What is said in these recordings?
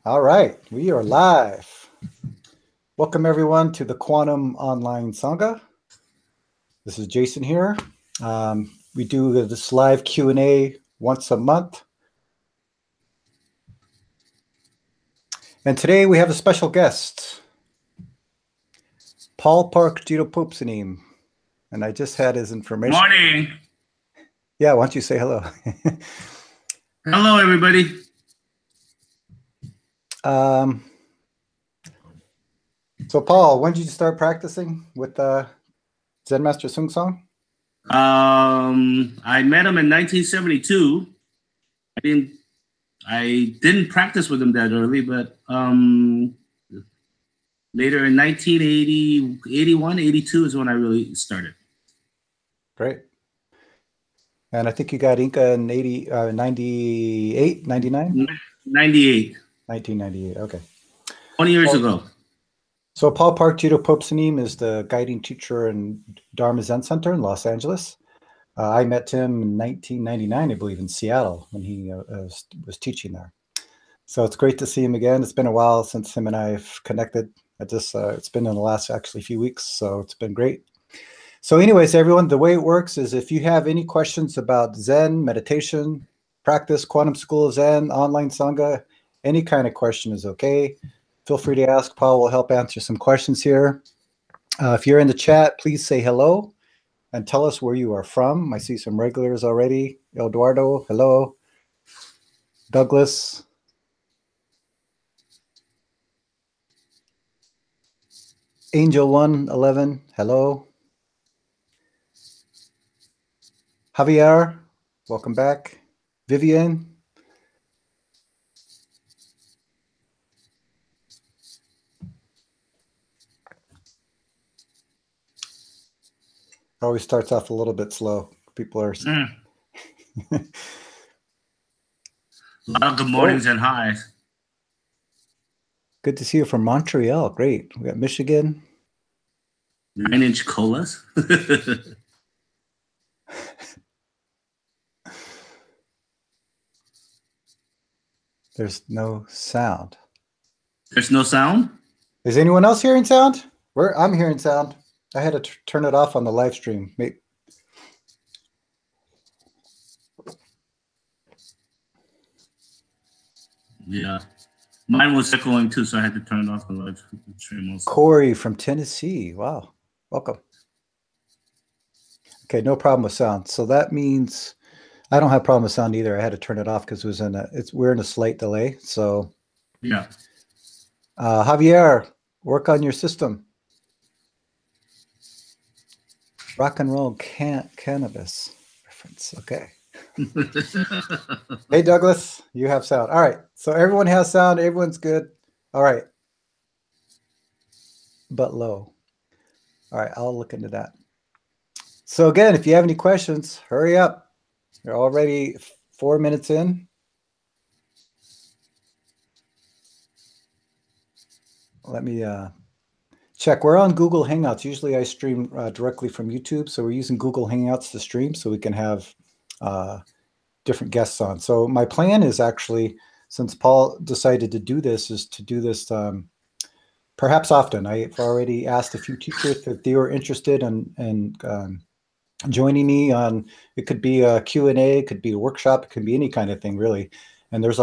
All right, we are live. Welcome everyone to the Quantum Online Sangha. This is Jason here. We do this live Q&A once a month. And today we have a special guest, Paul Park Jitopupsanim. And I just had his information. Morning. Yeah, why don't you say hello? Hello, everybody. So Paul, when did you start practicing with Zen Master Sung Song? I met him in 1972. I didn't practice with him that early, but later in 1980, 81, 82 is when I really started. Great. And I think you got Inca in 98, 99? 98. 1998, okay. 20 years ago. So Paul Park Jitopupsanim is the guiding teacher in Dharma Zen Center in Los Angeles. I met him in 1999, I believe, in Seattle when he was teaching there. So it's great to see him again. It's been a while since him and I have connected. It's been in the last actually few weeks, so it's been great. So anyways, everyone, the way it works is if you have any questions about Zen, meditation, practice, Quantum School of Zen, online Sangha, any kind of question is okay. Feel free to ask. Paul will help answer some questions here. If you're in the chat, please say hello and tell us where you are from. I see some regulars already. Eduardo, hello. Douglas. Angel 111, hello. Javier, welcome back. Vivian. Always starts off a little bit slow. People are... A lot of good mornings and highs. Good to see you from Montreal. Great. We got Michigan. 9-inch colas. There's no sound. There's no sound? Is anyone else hearing sound? I'm hearing sound. I had to turn it off on the live stream. Yeah. Mine was echoing too, so I had to turn it off on the live stream also. Corey from Tennessee. Wow. Welcome. Okay, no problem with sound. So that means I don't have a problem with sound either. I had to turn it off because we're in a slight delay. So yeah. Javier, work on your system. Rock and roll cannabis reference. Okay. Hey, Douglas, you have sound. All right. So everyone has sound. Everyone's good. All right. But low. All right. I'll look into that. So again, if you have any questions, hurry up. You're already 4 minutes in. Let me check. We're on Google Hangouts. Usually I stream directly from YouTube. So we're using Google Hangouts to stream so we can have different guests on. So my plan is actually, since Paul decided to do this, is to do this perhaps often. I've already asked a few teachers if they were interested in joining me on, it could be a Q&A, it could be a workshop, it could be any kind of thing really. And there's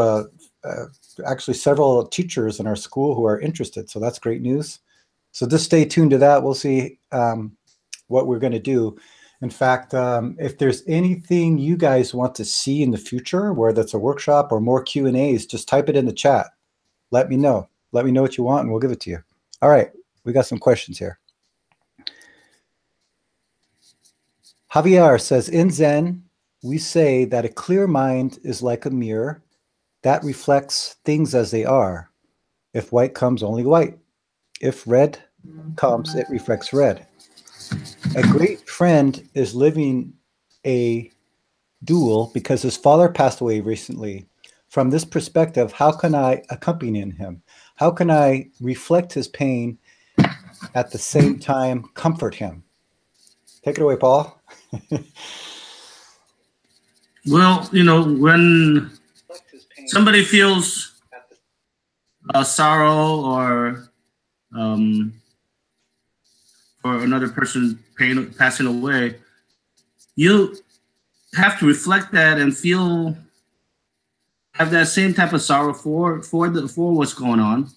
actually several teachers in our school who are interested. So that's great news. So just stay tuned to that. We'll see what we're going to do. In fact, if there's anything you guys want to see in the future, whether it's a workshop or more Q&As, just type it in the chat. Let me know. Let me know what you want and we'll give it to you. All right, we got some questions here. Javier says, in Zen, we say that a clear mind is like a mirror that reflects things as they are. If white comes, only white. If red comes, it reflects red. A great friend is living a duel because his father passed away recently. From this perspective, how can I accompany him? How can I reflect his pain at the same time comfort him? Take it away, Paul. Well, when somebody feels sorrow or um, for another person passing away, you have to reflect that and have that same type of sorrow for what's going on.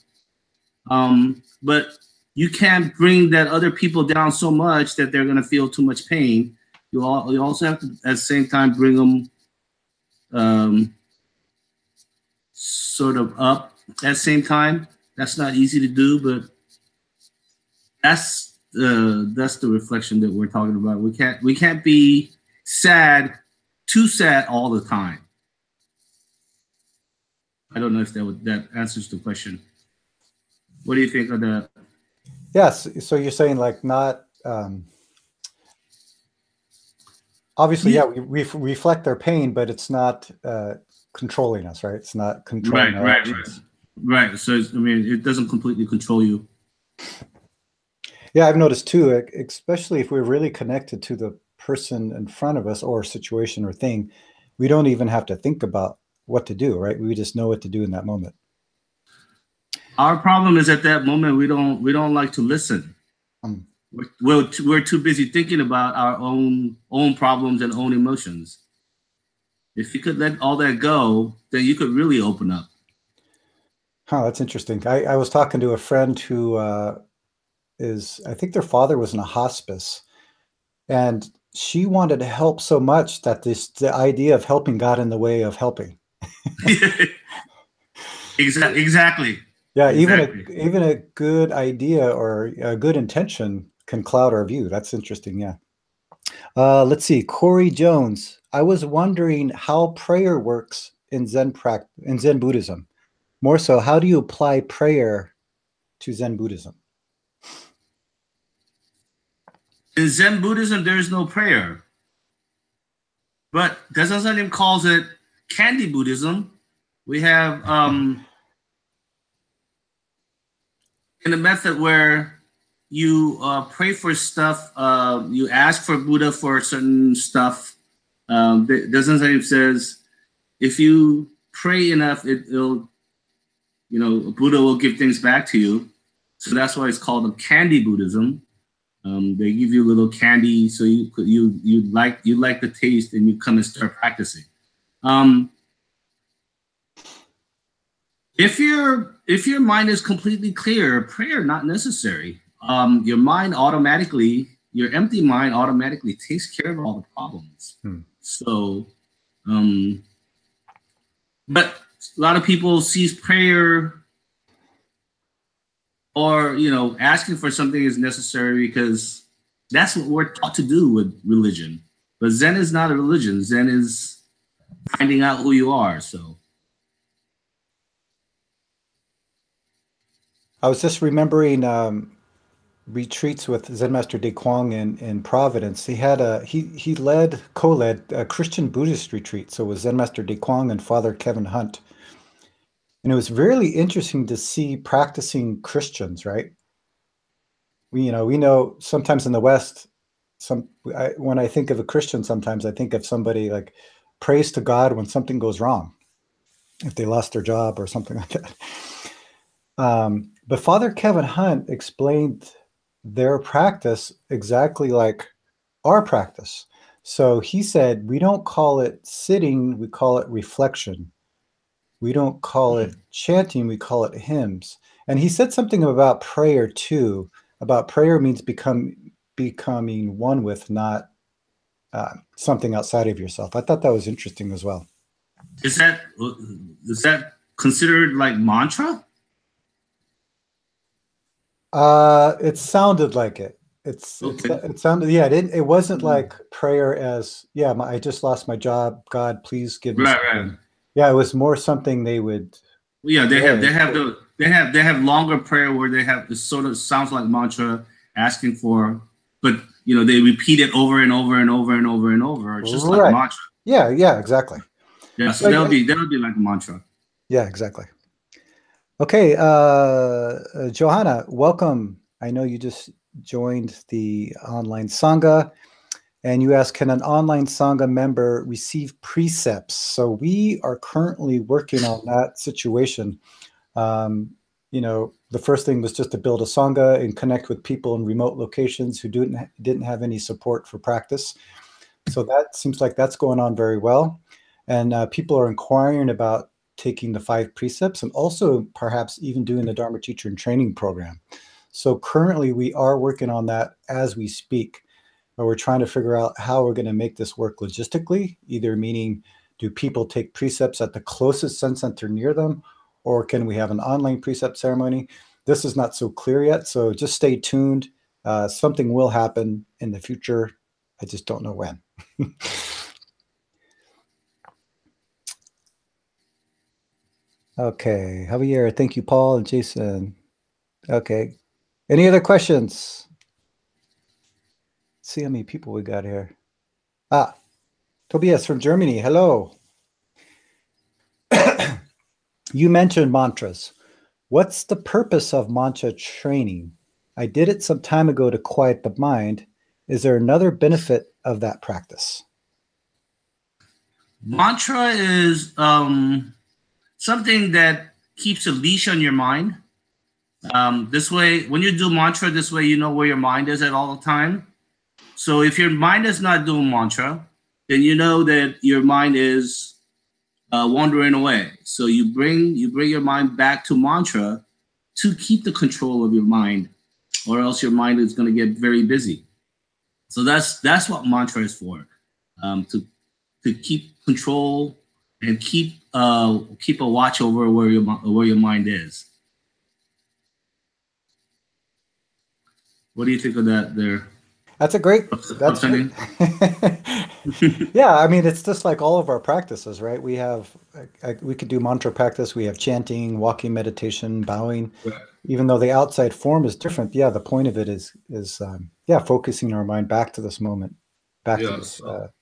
But you can't bring that other people down so much that they're going to feel too much pain. You also have to at the same time bring them sort of up at the same time. That's not easy to do, but that's the reflection that we're talking about. We can't be too sad all the time. I don't know if that answers the question. What do you think of that? Yes. So you're saying like not obviously, yeah, we reflect their pain, but it's not controlling us, right? It's not controlling our actions. Right. So it doesn't completely control you. Yeah, I've noticed too, especially if we're really connected to the person in front of us or situation or thing, we don't even have to think about what to do, right? We just know what to do in that moment. Our problem is at that moment we don't like to listen. We're too busy thinking about our own problems and own emotions. If you could let all that go, then you could really open up. Oh, that's interesting. I was talking to a friend who I think their father was in a hospice, and she wanted to help so much that the idea of helping got in the way of helping. Exactly. Yeah, even a good idea or a good intention can cloud our view. That's interesting. Yeah. Let's see. Corey Jones. I was wondering how prayer works in Zen Buddhism. More so, how do you apply prayer to Zen Buddhism? In Zen Buddhism, there is no prayer. But Gate Zen calls it candy Buddhism. We have in a method where you pray for stuff, you ask for Buddha for certain stuff. Gate Zen says if you pray enough, it'll Buddha will give things back to you. So that's why it's called a candy Buddhism. They give you a little candy, so you like the taste, and you come and start practicing. If your mind is completely clear, prayer not necessary. Your empty mind automatically takes care of all the problems. So, but a lot of people sees prayer or asking for something is necessary because that's what we're taught to do with religion. But Zen is not a religion. Zen is finding out who you are. So I was just remembering retreats with Zen Master De Kwang in Providence. He had he co-led a Christian Buddhist retreat. So it was Zen Master De Kwang and Father Kevin Hunt. And it was really interesting to see practicing Christians, right? We know sometimes in the West, when I think of a Christian, sometimes I think of somebody like prays to God when something goes wrong, if they lost their job or something like that. But Father Kevin Hunt explained their practice exactly like our practice. So he said, we don't call it sitting, we call it reflection. We don't call it chanting, we call it hymns. And he said something about prayer too, about prayer means becoming one with, not something outside of yourself. I thought that was interesting as well. Is that considered like mantra? It sounded like it. It sounded, yeah. It wasn't like prayer as, I just lost my job. God, please give me something. Right. Yeah, it was more something they would. Yeah, they have longer prayer where they have, it sort of sounds like mantra, asking for, but they repeat it over and over and over and over and over. It's just like a mantra. Yeah, exactly. Yeah, so that'll be like a mantra. Yeah, exactly. Okay, Johanna, welcome. I know you just joined the online Sangha, And you ask, can an online Sangha member receive precepts? So we are currently working on that situation. You know, the first thing was just to build a Sangha and connect with people in remote locations who didn't have any support for practice. So that seems like that's going on very well. And people are inquiring about taking the 5 precepts and also perhaps even doing the Dharma Teacher and Training Program. So currently we are working on that as we speak. But we're trying to figure out how we're going to make this work logistically, either meaning do people take precepts at the closest Zen center near them, or can we have an online precept ceremony? This is not so clear yet, so just stay tuned. Something will happen in the future. I just don't know when. Okay, Javier, thank you, Paul and Jason. Okay, any other questions? Let's see how many people we got here. Ah, Tobias from Germany, hello. You mentioned mantras. What's the purpose of mantra training? I did it some time ago to quiet the mind. Is there another benefit of that practice? Mantra is something that keeps a leash on your mind. This way, when you do mantra, this way you know where your mind is at all the time. So if your mind is not doing mantra, then you know that your mind is wandering away. So you bring your mind back to mantra to keep the control of your mind, or else your mind is going to get very busy. So that's what mantra is for, to keep control and keep a watch over where your mind is. What do you think of that there? That's great. Yeah, I mean, it's just like all of our practices, right? We could do mantra practice. We have chanting, walking meditation, bowing. Right. Even though the outside form is different, yeah, the point of it is focusing our mind back to this moment, back to this. Our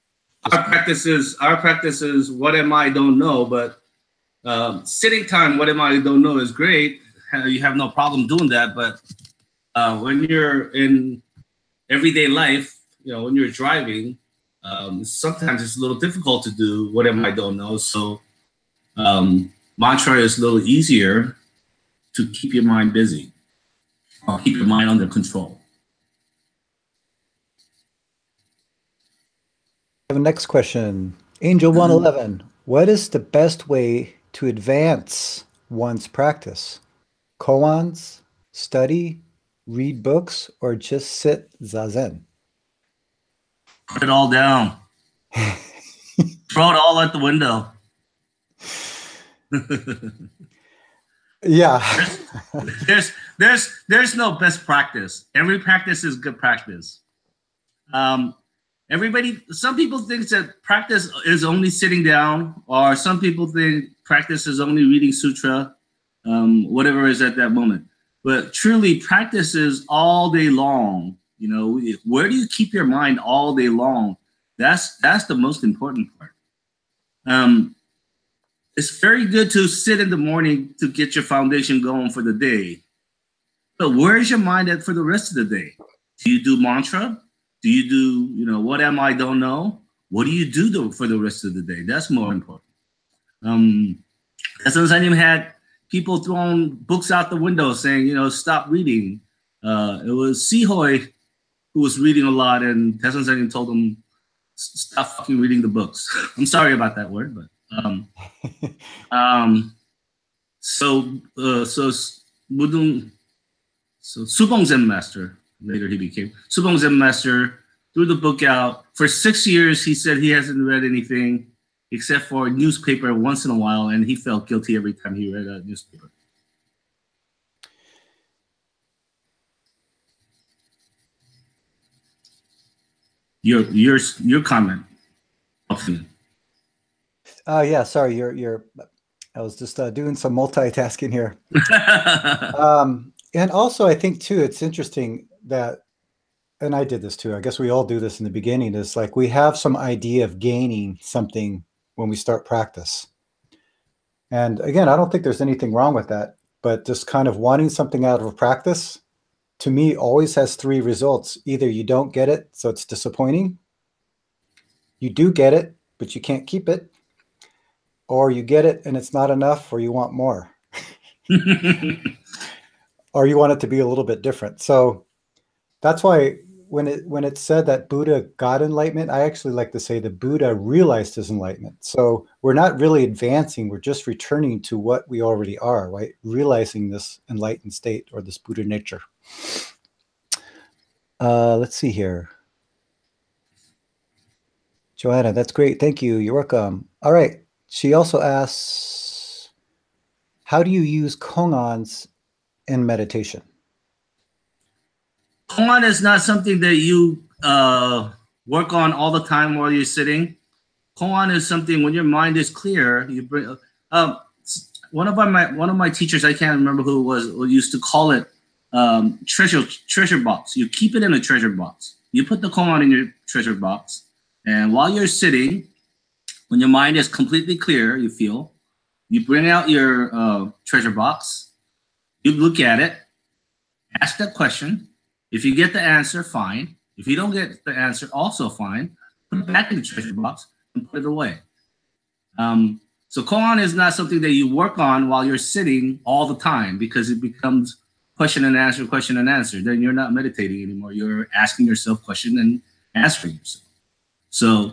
practice is what am I don't know, but sitting time, what am I don't know is great. You have no problem doing that, but when you're in everyday life, when you're driving, sometimes it's a little difficult to do what am I don't know. So mantra is a little easier to keep your mind busy, or keep your mind under control. I have a next question. Angel 111. What is the best way to advance one's practice? Koans, study, read books, or just sit zazen? Put it all down. Throw it all out the window. Yeah. there's no best practice. Every practice is good practice. Some people think that practice is only sitting down, or some people think practice is only reading sutra, whatever is at that moment. But truly, practice is all day long. Where do you keep your mind all day long? That's the most important part. It's very good to sit in the morning to get your foundation going for the day. But where is your mind at for the rest of the day? Do you do mantra? Do you do, what am I don't know? What do you do for the rest of the day? That's more important. As I even had people throwing books out the window saying, stop reading. It was Sihoy who was reading a lot, and Tesson Zenim told him, stop fucking reading the books. I'm sorry about that word, but so Subong Zen Master, later he became Subong Zen Master, threw the book out. For 6 years, he said he hasn't read anything except for a newspaper once in a while, and he felt guilty every time he read a newspaper. Your comment. Yeah, sorry, I was just doing some multitasking here. And also, I think too, it's interesting that, and I did this too, I guess we all do this in the beginning, is like we have some idea of gaining something when we start practice. And again, I don't think there's anything wrong with that, but just kind of wanting something out of a practice, to me, always has 3 results. Either you don't get it, so it's disappointing, you do get it, but you can't keep it, or you get it and it's not enough, or you want more, or you want it to be a little bit different. So that's why when it said that Buddha got enlightenment, I actually like to say the Buddha realized his enlightenment. So we're not really advancing, we're just returning to what we already are, right? Realizing this enlightened state or this Buddha nature. Let's see here. Joanna, that's great. Thank you. You're welcome. All right. She also asks, how do you use koans in meditation? Kwan is not something that you work on all the time while you're sitting. Kwan is something when your mind is clear. You bring. One of my teachers, I can't remember who it was, used to call it treasure box. You keep it in a treasure box. You put the koan in your treasure box, and while you're sitting, when your mind is completely clear, you bring out your treasure box, you look at it, ask that question. If you get the answer, fine. If you don't get the answer, also fine. Put it back in the treasure box and put it away. So koan is not something that you work on while you're sitting all the time, because it becomes question and answer. Then you're not meditating anymore. You're asking yourself question and answering yourself. So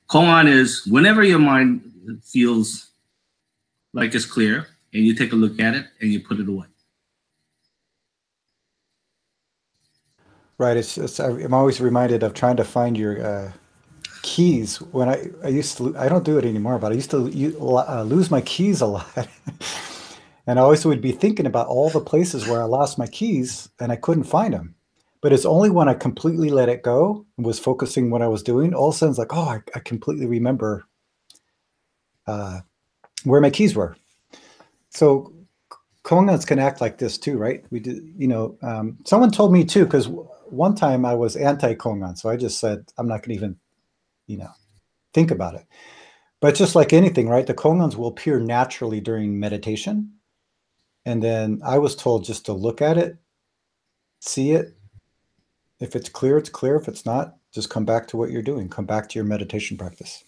koan is whenever your mind feels like it's clear, and you take a look at it and you put it away. Right. I'm always reminded of trying to find your keys. When I used to, I don't do it anymore, but I used to lose my keys a lot. And I always would be thinking about all the places where I lost my keys and I couldn't find them. But it's only when I completely let it go and was focusing what I was doing, all of a sudden it's like, oh, I completely remember where my keys were. So koans can act like this too, right? We did, someone told me too, because one time I was anti-koan, so I just said, I'm not going to even, think about it. But just like anything, right? The koans will appear naturally during meditation. And then I was told just to look at it, see it. If it's clear, it's clear. If it's not, just come back to what you're doing. Come back to your meditation practice.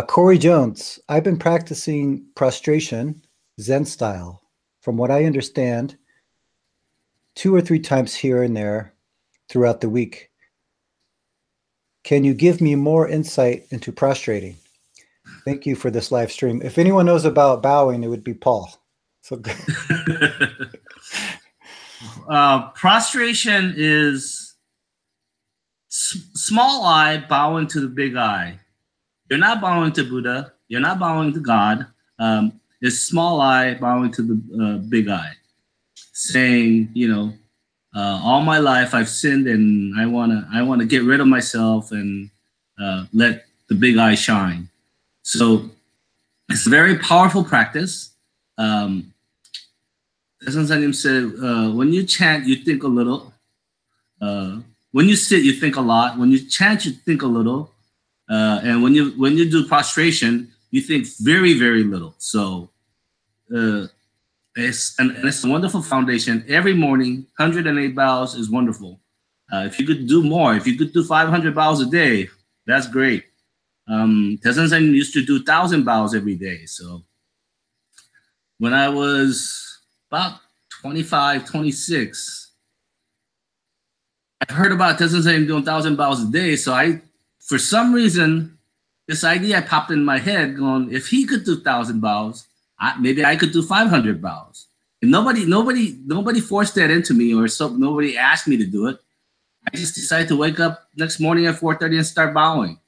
Corey Jones, I've been practicing prostration, Zen style. From what I understand, 2 or 3 times here and there throughout the week. Can you give me more insight into prostrating? Thank you for this live stream. If anyone knows about bowing, it would be Paul. So prostration is small I bowing to the big I. You're not bowing to Buddha. You're not bowing to God. It's small I bowing to the big I, saying, all my life I've sinned, and I wanna get rid of myself and let the big I shine. So it's a very powerful practice. Zen said, when you chant, you think a little. When you sit, you think a lot. When you chant, you think a little. And when you do prostration, you think very, very little. So it's a wonderful foundation. Every morning, 108 bows is wonderful. If you could do more, if you could do 500 bows a day, that's great. Zen used to do 1,000 bows every day. So when I was about 25, 26, I've heard about Zen doing 1,000 bows a day. So for some reason, this idea popped in my head going, if he could do 1,000 bows, maybe I could do 500 bows. And nobody forced that into me, or nobody asked me to do it. I just decided to wake up next morning at 4:30 and start bowing.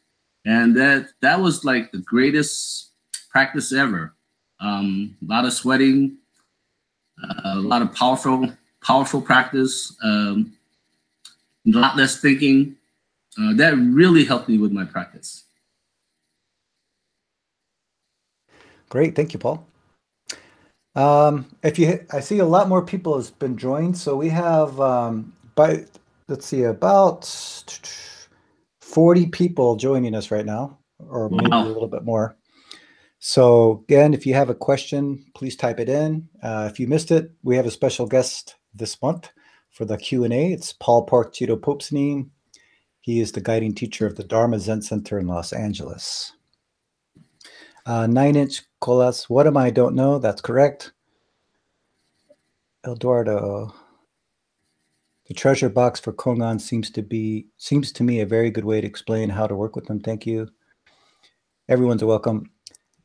And that was like the greatest practice ever. A lot of sweating, a lot of powerful practice, a lot less thinking. That really helped me with my practice. Great, thank you, Paul. I see a lot more people has been joined, so we have about 40 people joining us right now, or maybe a little bit more. So again, if you have a question, please type it in. If you missed it, we have a special guest this month for the Q&A. It's Paul Park Cheeto Popesneen. He is the guiding teacher of the Dharma Zen Center in Los Angeles. 9-inch colas. What am I? Don't know. That's correct. Eduardo. The treasure box for Kongan seems to me a very good way to explain how to work with them. Thank you. Everyone's welcome.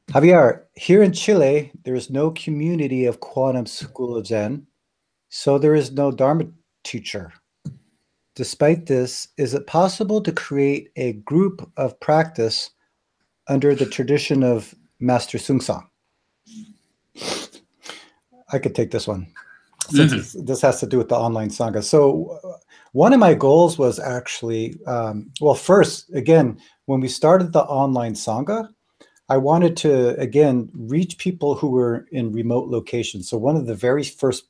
Javier, here in Chile, there is no community of Quantum School of Zen, so there is no Dharma teacher. Despite this, is it possible to create a group of practice under the tradition of Master Sungsang? I could take this one, since this has to do with the online Sangha. So one of my goals was actually, well, first, again, when we started the online Sangha, I wanted to, again, reach people who were in remote locations. So one of the very first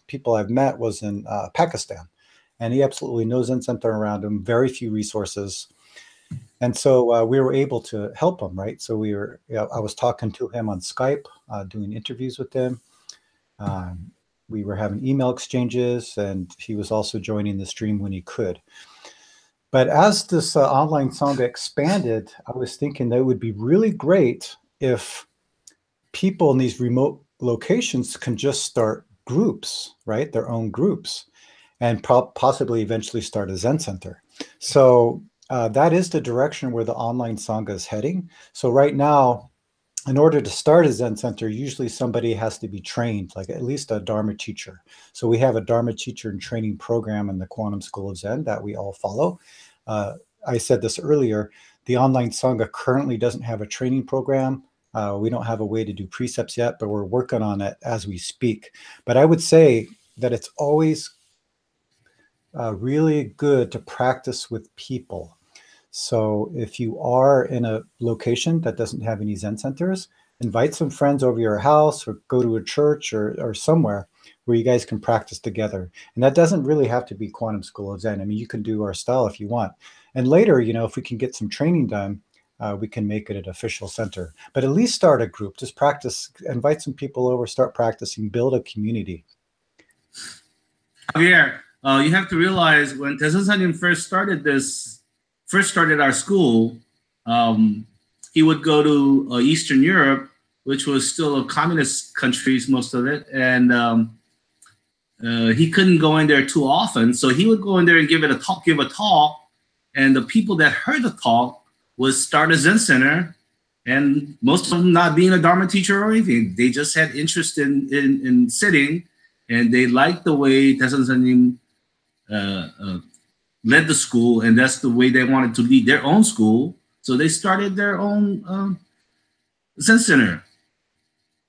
people I've met was in Pakistan. And he absolutely knows Zen Center around him, very few resources. And so we were able to help him, right? So I was talking to him on Skype, doing interviews with him. We were having email exchanges, and he was also joining the stream when he could. But as this online Sangha expanded, I was thinking that it would be really great if people in these remote locations can just start groups, right? Their own groups, and possibly eventually start a Zen Center. So that is the direction where the online Sangha is heading. So right now, in order to start a Zen Center, usually somebody has to be trained, like at least a Dharma teacher. So we have a Dharma teacher and training program in the Quantum School of Zen that we all follow. I said this earlier, the online Sangha currently doesn't have a training program. We don't have a way to do precepts yet, but we're working on it as we speak. But I would say that it's always really good to practice with people. So if you are in a location that doesn't have any Zen centers, invite some friends over your house or go to a church or somewhere where you guys can practice together. And that doesn't really have to be Quantum School of Zen. I mean, you can do our style if you want. And later, you know, if we can get some training done, we can make it an official center. But at least start a group, just practice, invite some people over, start practicing, build a community. Javier, you have to realize when Tenzin Sanyin first started our school, he would go to Eastern Europe, which was still a communist countries, most of it, and he couldn't go in there too often. So he would go in there and give a talk, and the people that heard the talk would start a Zen Center, and most of them not being a Dharma teacher or anything. They just had interest in sitting, and they liked the way Tenzin Sanyin led the school, and that's the way they wanted to lead their own school. So they started their own Zen Center.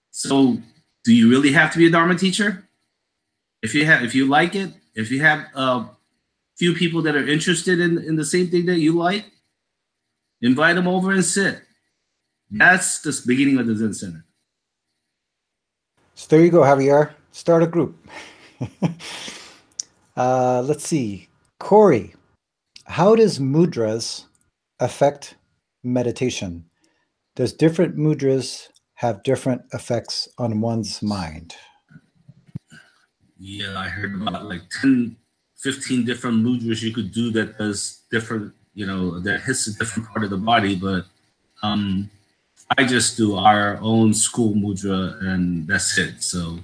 So do you really have to be a Dharma teacher? If you like it, if you have a few people that are interested in the same thing that you like, invite them over and sit. That's the beginning of the Zen Center. So there you go, Javier. Start a group. Let's see. Corey, how does mudras affect meditation? Does different mudras have different effects on one's mind? Yeah, I heard about like 10, 15 different mudras you could do that does different, you know, that hits a different part of the body. But I just do our own school mudra and that's it. So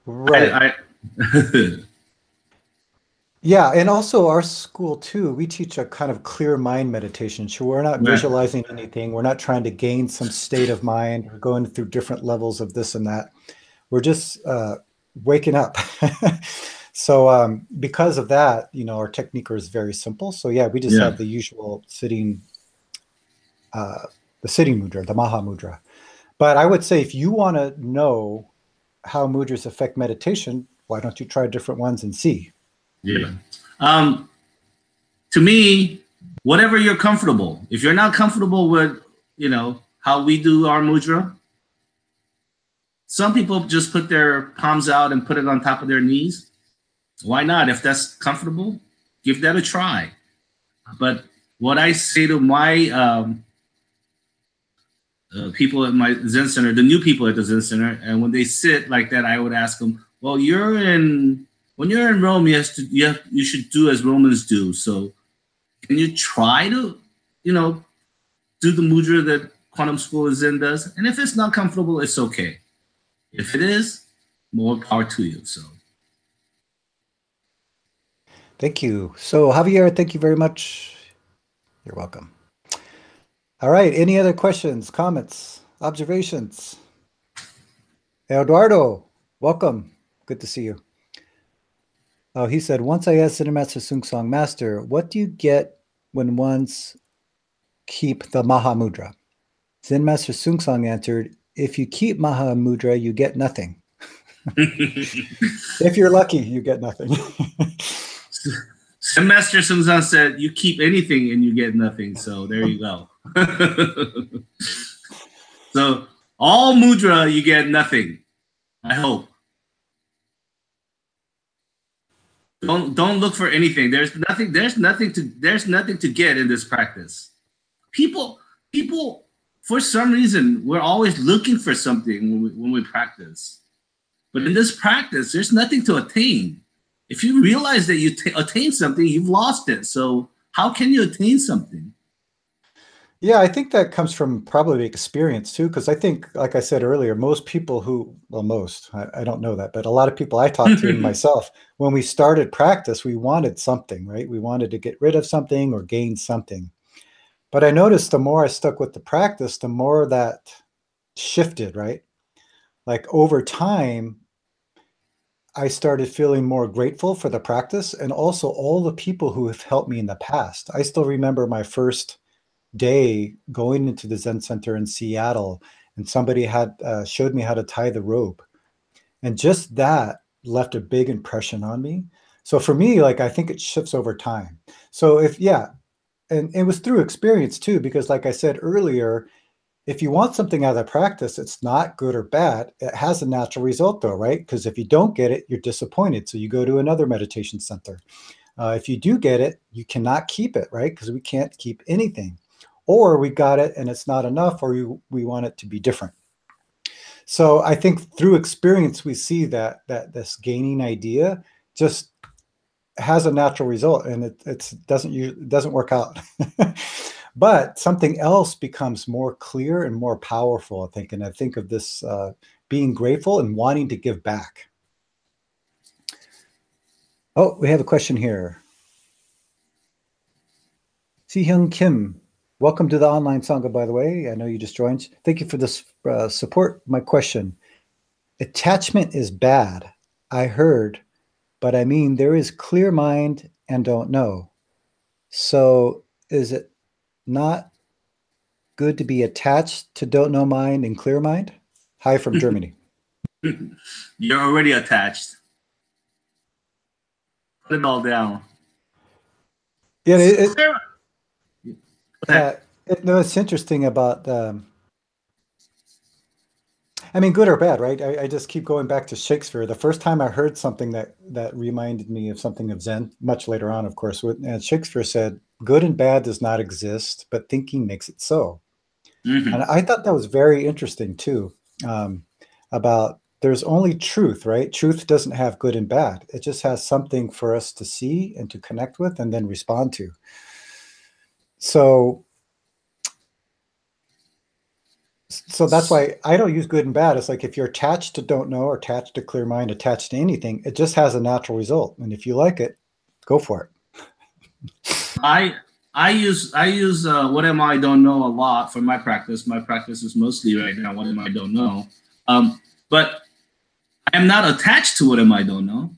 right. Yeah, and also our school too, we teach a kind of clear mind meditation. So we're not visualizing anything. We're not trying to gain some state of mind or going through different levels of this and that. We're just waking up. So because of that, you know, our technique is very simple. So yeah, we just have the usual sitting, the sitting mudra, the Maha mudra. But I would say if you want to know how mudras affect meditation, why don't you try different ones and see? Yeah. To me, whatever you're comfortable. If you're not comfortable with, you know, how we do our mudra, some people just put their palms out and put it on top of their knees. Why not? If that's comfortable, give that a try. But what I say to my people at my Zen Center, the new people at the Zen Center, and when they sit like that, I would ask them, well, when you're in Rome, you should do as Romans do. So Can you try to, do the mudra that Quantum School of Zen does? And if it's not comfortable, it's okay. If it is, more power to you. So. Thank you. So Javier, thank you very much. You're welcome. All right. Any other questions, comments, observations? Eduardo, welcome. Good to see you. Oh, he said, once I asked Zen Master Sung Song Master, what do you get when one's keep the Maha Mudra? Zen Master Sung Song answered, if you keep Maha Mudra, you get nothing. If you're lucky, you get nothing. Zen Master Sung Song said, you keep anything and you get nothing. So there you go. So all mudra, you get nothing. I hope. Don't look for anything. There's nothing to get in this practice. People, for some reason, we're always looking for something when we practice. But in this practice, there's nothing to attain. If you realize that you attain something, you've lost it. So how can you attain something? Yeah, I think that comes from probably experience too, because I think, like I said earlier, most people I don't know that, but a lot of people I talk to, and myself, when we started practice, we wanted something, right? We wanted to get rid of something or gain something. But I noticed the more I stuck with the practice, the more that shifted, right? Like over time, I started feeling more grateful for the practice and also all the people who have helped me in the past. I still remember my first day going into the Zen Center in Seattle, and somebody had showed me how to tie the rope. And just that left a big impression on me. So for me, like, I think it shifts over time. So and it was through experience too, because like I said earlier, if you want something out of the practice, it's not good or bad. It has a natural result though, right? Because if you don't get it, you're disappointed. So you go to another meditation center. If you do get it, you cannot keep it, right? Because we can't keep anything. Or we got it and it's not enough, or we want it to be different. So I think through experience, we see that this gaining idea just has a natural result, and it doesn't work out. But something else becomes more clear and more powerful, I think. And I think of this being grateful and wanting to give back. Oh, we have a question here. Si-Hyung Kim, welcome to the online Sangha, by the way. I know you just joined. Thank you for this support. My question, attachment is bad, I heard, but I mean, there is clear mind and don't know. So is it not good to be attached to don't know mind and clear mind? Hi from Germany. You're already attached. Put it all down. Yeah, it's interesting about I mean, good or bad, right? I just keep going back to Shakespeare. The first time I heard something that reminded me of something of Zen, much later on, of course, and Shakespeare said, good and bad does not exist, but thinking makes it so. Mm-hmm. And I thought that was very interesting too, about there's only truth, right? Truth doesn't have good and bad. It just has something for us to see and to connect with and then respond to. So that's why I don't use good and bad. It's like if you're attached to don't know or attached to clear mind, attached to anything, it just has a natural result. And if you like it, go for it. I use what am I don't know a lot for my practice. My practice is mostly right now what am I don't know. But I am not attached to what am I don't know.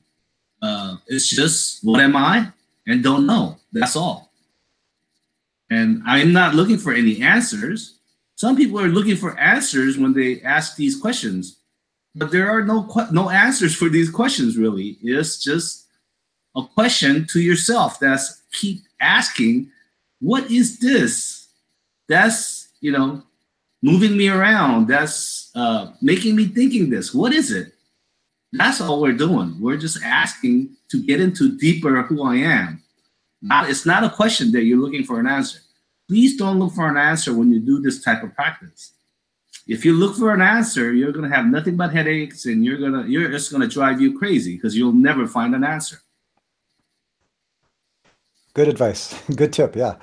It's just what am I and don't know. That's all. And I'm not looking for any answers. Some people are looking for answers when they ask these questions, but there are no answers for these questions, really. It's just a question to yourself. That's keep asking, what is this? That's, moving me around. That's making me thinking this. What is it? That's all we're doing. We're just asking to get into deeper who I am. It's not a question that you're looking for an answer. Please don't look for an answer when you do this type of practice. If you look for an answer, you're going to have nothing but headaches, and you're just going to drive you crazy because you'll never find an answer. Good advice. Good tip. Yeah.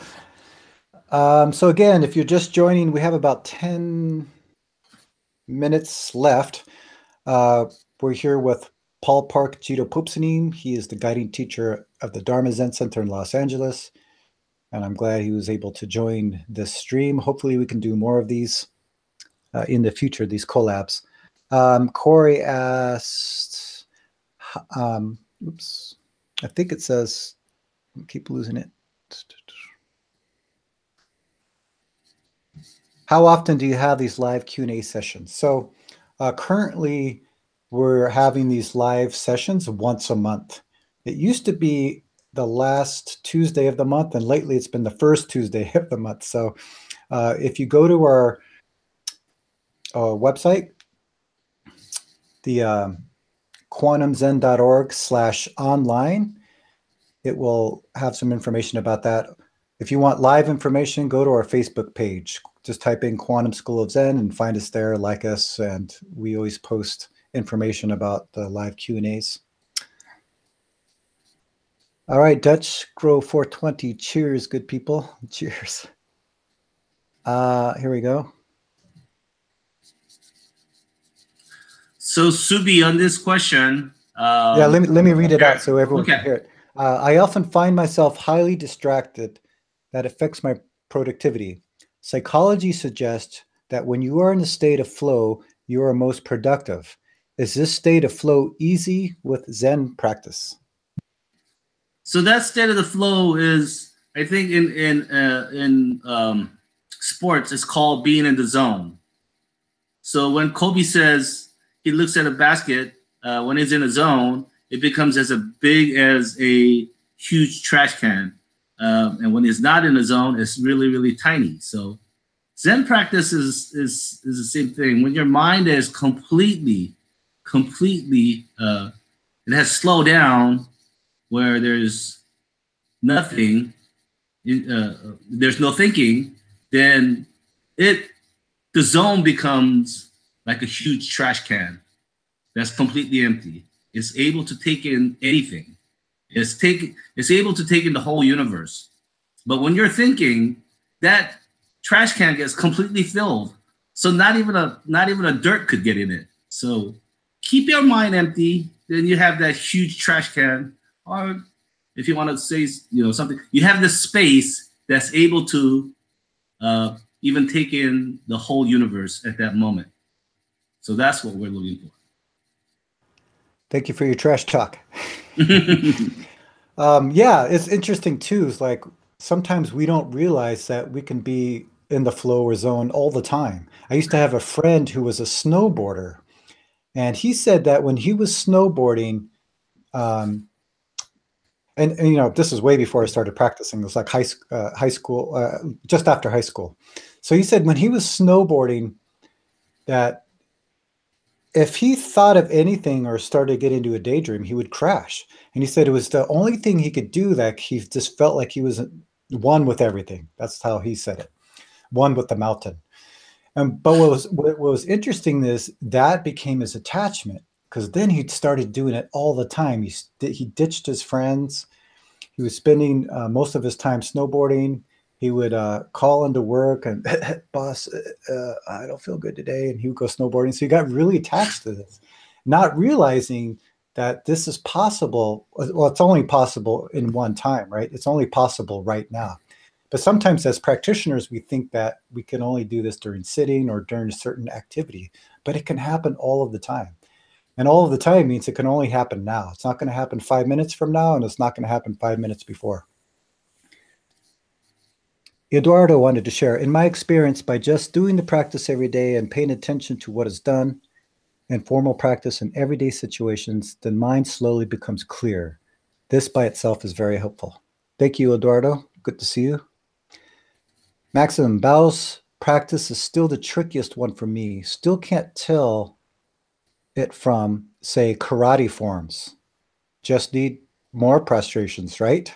So again, if you're just joining, we have about 10 minutes left. We're here with Paul Park Jito Pupsanim. He is the guiding teacher of the Dharma Zen Center in Los Angeles. And I'm glad he was able to join this stream. Hopefully we can do more of these in the future, these collabs. Corey asked, oops, I think it says, keep losing it. How often do you have these live Q&A sessions? So currently we're having these live sessions once a month. It used to be the last Tuesday of the month, and lately it's been the first Tuesday of the month. So if you go to our website, the quantumzen.org/online, it will have some information about that. If you want live information, go to our Facebook page. Just type in Quantum School of Zen and find us there, like us, and we always post information about the live Q&As. All right, Dutch Grow 420. Cheers, good people. Cheers. Here we go. So Subi, on this question. Yeah, let me read it out so everyone can hear it. I often find myself highly distracted. That affects my productivity. Psychology suggests that when you are in a state of flow, you are most productive. Is this state of flow easy with Zen practice? So that state of the flow is, I think, in sports, it's called being in the zone. So when Kobe says he looks at a basket, when he's in a zone, it becomes as big as a huge trash can. And when it's not in the zone, it's really, really tiny. So Zen practice is the same thing. When your mind is completely, it has slowed down, where there's nothing, there's no thinking, then the zone becomes like a huge trash can that's completely empty. It's able to take in anything. It's able to take in the whole universe. But when you're thinking, that trash can gets completely filled. So not even a dirt could get in it. So keep your mind empty, then you have that huge trash can. Or if you want to say, something, you have the space that's able to even take in the whole universe at that moment. So that's what we're looking for. Thank you for your trash talk. Yeah, it's interesting too. It's like sometimes we don't realize that we can be in the flow or zone all the time. I used to have a friend who was a snowboarder, and he said that when he was snowboarding, and this is way before I started practicing. It was like high school, just after high school. So he said when he was snowboarding that if he thought of anything or started getting into a daydream, he would crash. And he said it was the only thing he could do that he just felt like he was one with everything. That's how he said it, one with the mountain. But what was interesting is that became his attachment, because then he started doing it all the time. He ditched his friends. He was spending most of his time snowboarding. He would call into work and, boss, I don't feel good today. And he would go snowboarding. So he got really attached to this, not realizing that this is possible. Well, it's only possible in one time, right? It's only possible right now. But sometimes as practitioners, we think that we can only do this during sitting or during a certain activity, but it can happen all of the time. And all of the time means it can only happen now. It's not going to happen 5 minutes from now, and it's not going to happen 5 minutes before. Eduardo wanted to share, in my experience, by just doing the practice every day and paying attention to what is done in formal practice in everyday situations, the mind slowly becomes clear. This by itself is very helpful. Thank you, Eduardo. Good to see you. Maxim, Bao's practice is still the trickiest one for me. Still can't tell it from, say, karate forms. Just need more prostrations, right?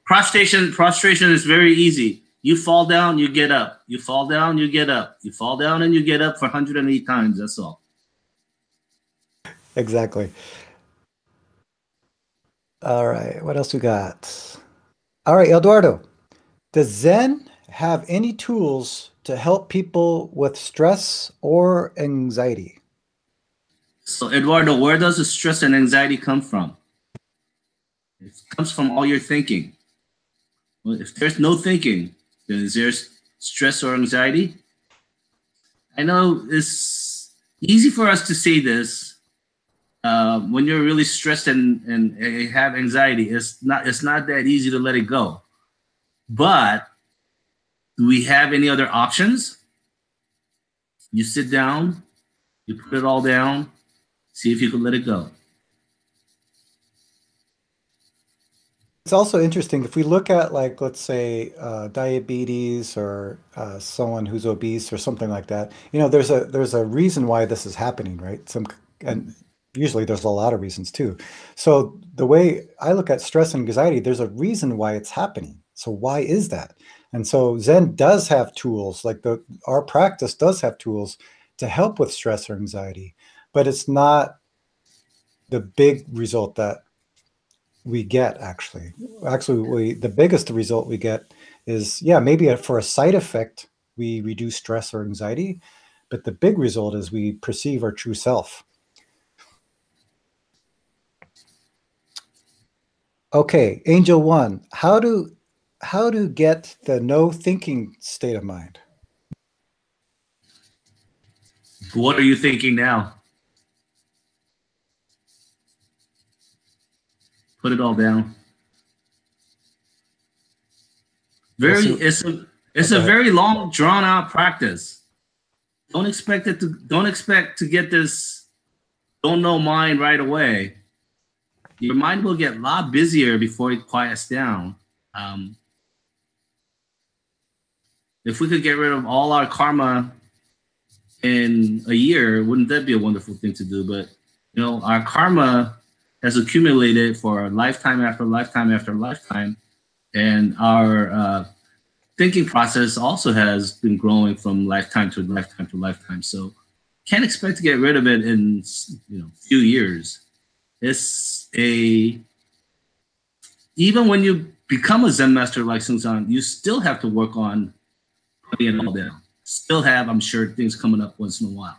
Prostration is very easy. You fall down, you get up. You fall down, you get up. You fall down and you get up for 108 times. That's all. Exactly. All right, what else we got? All right, Eduardo, does Zen have any tools to help people with stress or anxiety? So, Eduardo, where does the stress and anxiety come from? It comes from all your thinking. Well, if there's no thinking, then is there stress or anxiety? I know it's easy for us to say this when you're really stressed and have anxiety. It's not that easy to let it go. But do we have any other options? You sit down, you put it all down, see if you can let it go. It's also interesting if we look at, like, let's say diabetes or someone who's obese or something like that. There's a reason why this is happening, right? And usually there's a lot of reasons too. So the way I look at stress and anxiety, there's a reason why it's happening. So why is that? And so Zen does have tools, like our practice does have tools to help with stress or anxiety, but it's not the big result that we get. Actually, the biggest result we get is, yeah, maybe for a side effect we reduce stress or anxiety, but the big result is we perceive our true self. Okay, Angel One, how to get the no thinking state of mind? What are you thinking now? Put it all down. Well, Very so, it's go a ahead. very long drawn out practice. Don't expect to get this don't know mind right away. Your mind will get a lot busier before it quiets down. Um, if we could get rid of all our karma in a year, wouldn't that be a wonderful thing to do? But our karma has accumulated for lifetime after lifetime after lifetime, and our thinking process also has been growing from lifetime to lifetime to lifetime. So can't expect to get rid of it in few years. It's a even when you become a Zen master like Sung you still have to work on putting it all down. Still have, I'm sure, things coming up once in a while.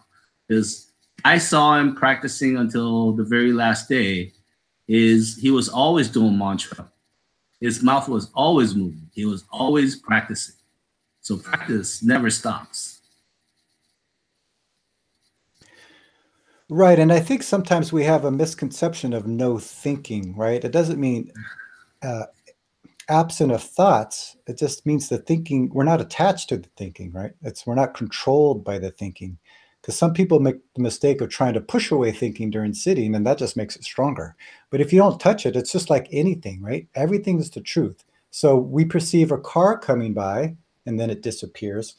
Because I saw him practicing until the very last day. He was always doing mantra. His mouth was always moving. He was always practicing. So practice never stops. Right, and I think sometimes we have a misconception of no thinking, right? It doesn't mean uh, absent of thoughts. It just means the thinking, we're not attached to the thinking, right? We're not controlled by the thinking. Because some people make the mistake of trying to push away thinking during sitting, and that just makes it stronger. But if you don't touch it, it's just like anything, right? Everything is the truth. So we perceive a car coming by and then it disappears.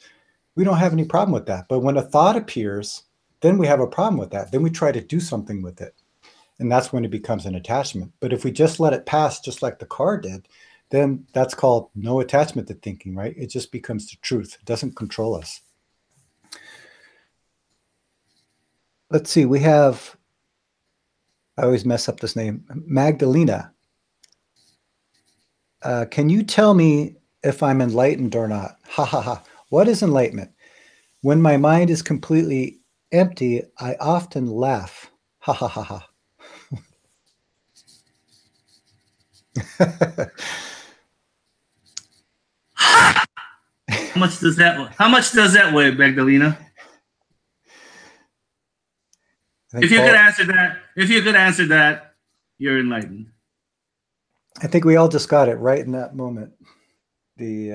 We don't have any problem with that. But when a thought appears, then we have a problem with that. Then we try to do something with it. And that's when it becomes an attachment. But if we just let it pass, just like the car did, then that's called no attachment to thinking, right? It just becomes the truth. It doesn't control us. Let's see, we have, I always mess up this name, Magdalena. Can you tell me if I'm enlightened or not? Ha ha ha. What is enlightenment? When my mind is completely empty, I often laugh. Ha ha ha ha. How much does that weigh, Magdalena? I think If you could Paul, answer that, you're enlightened. I think we all just got it right in that moment. The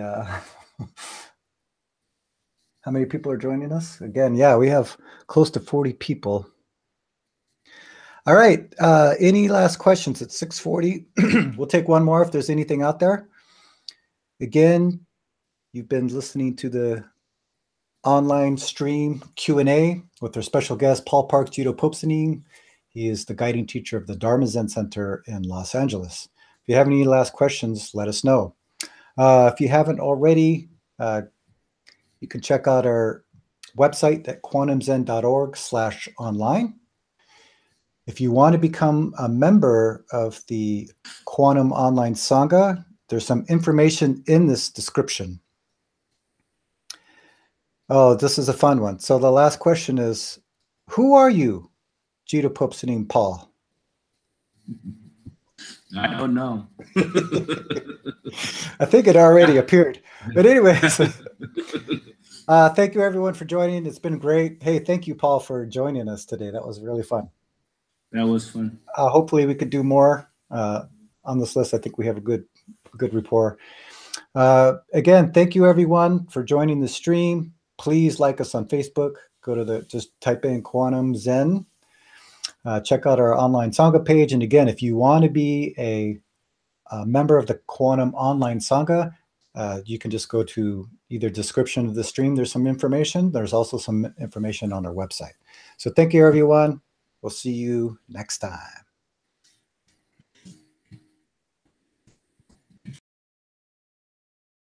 how many people are joining us? Again, yeah, we have close to 40 people. All right. Any last questions? It's 6:40. We'll take one more if there's anything out there. Again, you've been listening to the online stream Q&A with our special guest, Paul Park Judo Popesanine. He is the guiding teacher of the Dharma Zen Center in Los Angeles. If you have any last questions, let us know. If you haven't already, you can check out our website at quantumzen.org/online. If you want to become a member of the Quantum Online Sangha, there's some information in this description. Oh, this is a fun one. So the last question is, who are you, Jita Popsanim Paul? I don't know. I think it already appeared. But anyways, thank you everyone for joining. It's been great. Hey, thank you, Paul, for joining us today. That was really fun. That was fun. Hopefully we could do more on this list. I think we have a good rapport. Again, thank you everyone for joining the stream. Please like us on Facebook. Go to just type in Quantum Zen. Check out our online Sangha page. And again, if you want to be a member of the Quantum Online Sangha, you can just go to either description of the stream. There's some information. There's also some information on our website. So thank you, everyone. We'll see you next time.